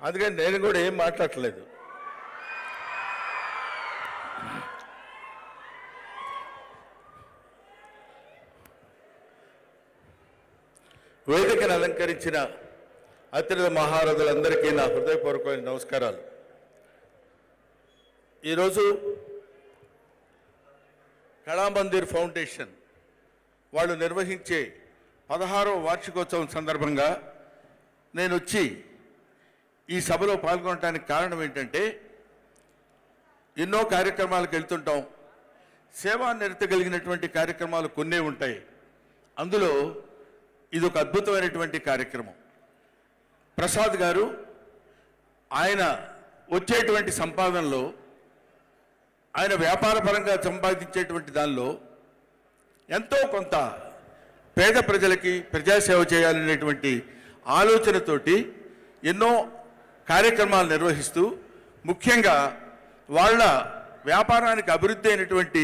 అందుకని నేను కూడా ఏం మాట్లాడలేదు. వేదికను అలంకరించిన అతిథి మహారథులందరికీ నా హృదయపూర్వకమైన నమస్కారాలు. ఈరోజు కళామందిర్ ఫౌండేషన్ వాళ్ళు నిర్వహించే 16వ వార్షికోత్సవం సందర్భంగా నేను వచ్చి ఈ సభలో పాల్గొనడానికి కారణం ఏంటంటే, ఎన్నో కార్యక్రమాలకు వెళ్తుంటాం. సేవా నిరత కలిగినటువంటి కార్యక్రమాలు కొన్నే ఉంటాయి. అందులో ఇది ఒక అద్భుతమైనటువంటి కార్యక్రమం. ప్రసాద్ గారు ఆయన వచ్చేటువంటి సంపాదనలో, ఆయన వ్యాపార పరంగా సంపాదించేటువంటి దానిలో ఎంతో కొంత పేద ప్రజలకి ప్రజాసేవ చేయాలనేటువంటి ఆలోచనతోటి ఎన్నో కార్యక్రమాలు నిర్వహిస్తూ, ముఖ్యంగా వాళ్ళ వ్యాపారానికి అభివృద్ధి అయినటువంటి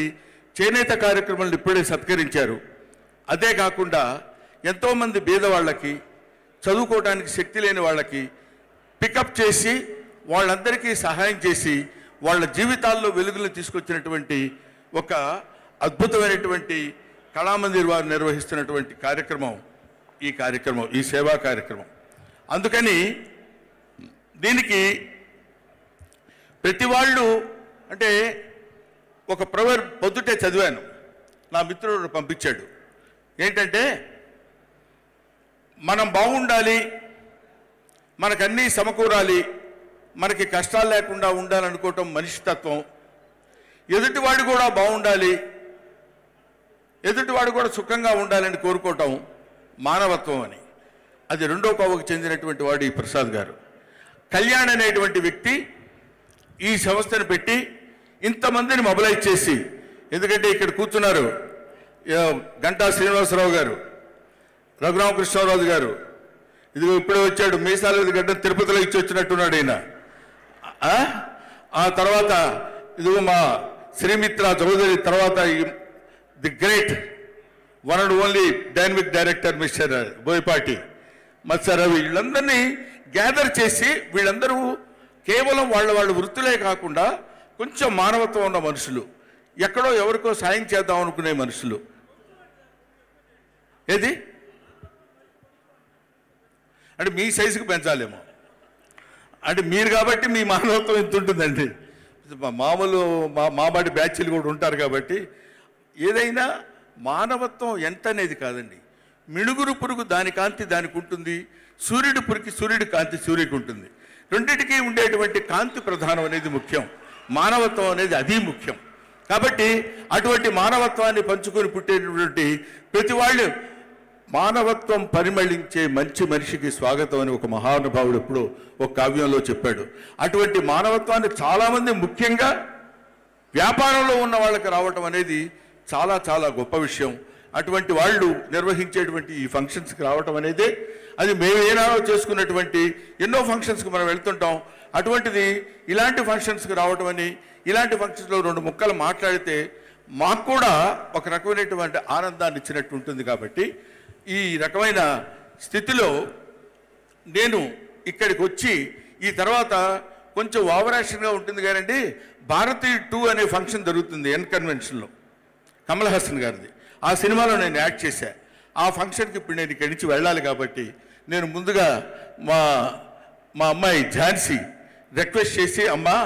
చేనేత కార్యక్రమాలను ఇప్పుడే సత్కరించారు. అదే కాకుండా ఎంతోమంది బీదవాళ్ళకి, చదువుకోవడానికి శక్తి లేని వాళ్ళకి పికప్ చేసి వాళ్ళందరికీ సహాయం చేసి వాళ్ళ జీవితాల్లో వెలుగులు తీసుకొచ్చినటువంటి ఒక అద్భుతమైనటువంటి కళామందిర్ వారు నిర్వహిస్తున్నటువంటి కార్యక్రమం ఈ సేవా కార్యక్రమం. అందుకని దీనికి ప్రతి వాళ్ళు అంటే ఒక ప్రవర్ పొద్దుటే చదివాను, నా మిత్రుడు పంపించాడు. ఏంటంటే, మనం బాగుండాలి, మనకన్నీ సమకూరాలి, మనకి కష్టాలు లేకుండా ఉండాలనుకోవటం మనిషితత్వం, ఎదుటివాడు కూడా బాగుండాలి, ఎదుటివాడు కూడా సుఖంగా ఉండాలని కోరుకోవటం మానవత్వం అని. అది రెండో కోవకు చెందినటువంటి వాడు ఈ ప్రసాద్ గారు. కళ్యాణ్ అనేటువంటి వ్యక్తి ఈ సంస్థను పెట్టి ఇంతమందిని మొబలైజ్ చేసి, ఎందుకంటే ఇక్కడ కూర్చున్నారు గంటా శ్రీనివాసరావు గారు, రఘురామకృష్ణరాజు గారు, ఇదిగో ఇప్పుడే వచ్చాడు మీసాల గడ్డ తిరుపతిలో ఇచ్చి వచ్చినట్టున్నాడు ఈయన. ఆ తర్వాత ఇదిగో మా శ్రీమిత్ర చౌదరి, తర్వాత the great one and only dynamic director mister Boyapati మత్స్య రవి, వీళ్ళందరినీ గ్యాదర్ చేసి వీళ్ళందరూ కేవలం వాళ్ళ వృత్తులే కాకుండా కొంచెం మానవత్వం ఉన్న మనుషులు, ఎక్కడో ఎవరికో సాయం చేద్దాం అనుకునే మనుషులు. ఏది అంటే మీ సైజుకి పెంచాలేమో అంటే మీరు కాబట్టి మీ మానవత్వం ఎంత ఉంటుందండి. మామూలు మాబాటి బ్యాచ్లు కూడా ఉంటారు కాబట్టి ఏదైనా మానవత్వం ఎంత అనేది కాదండి. మిణుగురు పురుగు దాని కాంతి దానికి ఉంటుంది, సూర్యుడి పురికి సూర్యుడి కాంతి సూర్యుడికి ఉంటుంది. రెండింటికి ఉండేటువంటి కాంతి ప్రధానం అనేది ముఖ్యం, మానవత్వం అనేది అది ముఖ్యం. కాబట్టి అటువంటి మానవత్వాన్ని పంచుకొని పుట్టేటటువంటి ప్రతి వాళ్ళు మానవత్వం పరిమళించే మంచి మనిషికి స్వాగతం అని ఒక మహానుభావుడు ఎప్పుడు ఒక కావ్యంలో చెప్పాడు. అటువంటి మానవత్వాన్ని చాలామంది ముఖ్యంగా వ్యాపారంలో ఉన్న వాళ్ళకి రావటం అనేది చాలా చాలా గొప్ప విషయం. అటువంటి వాళ్ళు నిర్వహించేటువంటి ఈ ఫంక్షన్స్కి రావటం అనేది, అది మేము ఏనాడో చేసుకున్నటువంటి ఎన్నో ఫంక్షన్స్కి మనం వెళ్తుంటాం, అటువంటిది ఇలాంటి ఫంక్షన్స్కి రావటం అని, ఇలాంటి ఫంక్షన్స్లో 2 ముక్కలు మాట్లాడితే మాకు కూడా ఒక రకమైనటువంటి ఆనందాన్ని ఇచ్చినట్టు ఉంటుంది. కాబట్టి ఈ రకమైన స్థితిలో నేను ఇక్కడికి వచ్చి ఈ తర్వాత కొంచెం ఓవరాక్షన్గా ఉంటుంది కానండి, భారతీ 2 అనే ఫంక్షన్ జరుగుతుంది ఎన్ కన్వెన్షన్లో, కమల్ హాసన్ గారిది. ఆ సినిమాలో నేను యాక్ట్ చేశా. ఆ ఫంక్షన్కి ఇప్పుడు నేను ఇక్కడి నుంచి వెళ్ళాలి కాబట్టి నేను ముందుగా మా అమ్మాయి ఝాన్సీ రిక్వెస్ట్ చేసి, అమ్మా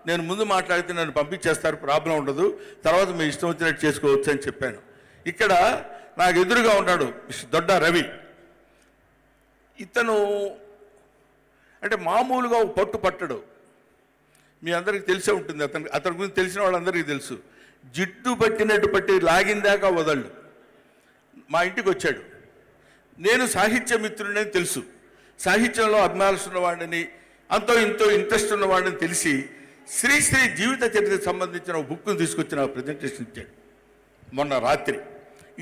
నేను ముందు మాట్లాడితే నన్ను పంపించేస్తారు, ప్రాబ్లం ఉండదు, తర్వాత మీ ఇష్టం వచ్చినట్టు చేసుకోవచ్చు అని చెప్పాను. ఇక్కడ నాకు ఎదురుగా ఉన్నాడు దొడ్డ రవి. ఇతను అంటే మామూలుగా పట్టు పట్టడు, మీ అందరికీ తెలిసే ఉంటుంది. అతని గురించి తెలిసిన వాళ్ళందరికీ తెలుసు. జిడ్డు పట్టినట్టు పట్టి లాగిందాకా వదళ్ళు. మా ఇంటికి వచ్చాడు. నేను సాహిత్య మిత్రుడిని తెలుసు, సాహిత్యంలో అభిమానులు ఉన్నవాడిని, అంతో ఇంతో ఇంట్రెస్ట్ ఉన్నవాడిని తెలిసి శ్రీశ్రీ జీవిత చరిత్రకు సంబంధించిన బుక్ను తీసుకొచ్చి నాకు ప్రజెంటేషన్ ఇచ్చాడు మొన్న రాత్రి.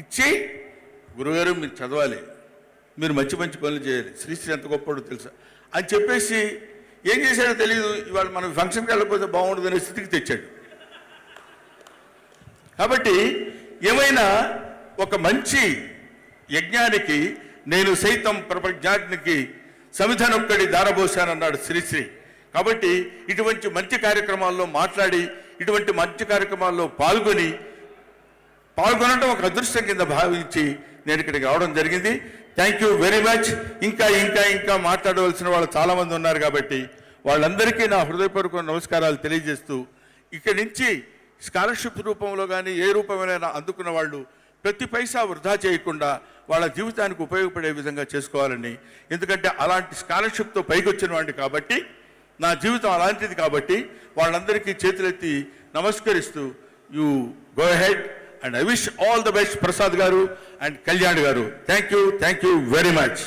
ఇచ్చి, గురుగారు మీరు చదవాలి, మీరు మంచి మంచి పనులు చేయాలి, శ్రీశ్రీ ఎంత గొప్పడో తెలుసా అని చెప్పేసి ఏం చేశాడో తెలియదు, ఇవాళ మనం ఫంక్షన్కి వెళ్ళకపోతే బాగుండదనే స్థితికి తెచ్చాడు. కాబట్టి ఏమైనా ఒక మంచి యజ్ఞానికి నేను సైతం ప్రపంచానికి సమిధనొక్కడి దారబోశానన్నాడు శ్రీశ్రీ. కాబట్టి ఇటువంటి మంచి కార్యక్రమాల్లో మాట్లాడి ఇటువంటి మంచి కార్యక్రమాల్లో పాల్గొనడం ఒక అదృష్టం కింద భావించి నేను ఇక్కడికి రావడం జరిగింది. Thank you very much. ఇంకా మాట్లాడవలసిన వాళ్ళు చాలామంది ఉన్నారు కాబట్టి వాళ్ళందరికీ నా హృదయపూర్వక నమస్కారాలు తెలియజేస్తూ, ఇక్కడి నుంచి స్కాలర్షిప్ రూపంలో కానీ ఏ రూపమైనా అందుకున్న వాళ్ళు ప్రతి పైసా వృధా చేయకుండా వాళ్ళ జీవితానికి ఉపయోగపడే విధంగా చేసుకోవాలని, ఎందుకంటే అలాంటి స్కాలర్షిప్తో పైకి వచ్చిన వాడిని కాబట్టి, నా జీవితం అలాంటిది కాబట్టి వాళ్ళందరికీ చేతులెత్తి నమస్కరిస్తూ you go head and I wish all the best Prasad గారు అండ్ కళ్యాణ్ గారు. Thank you very much.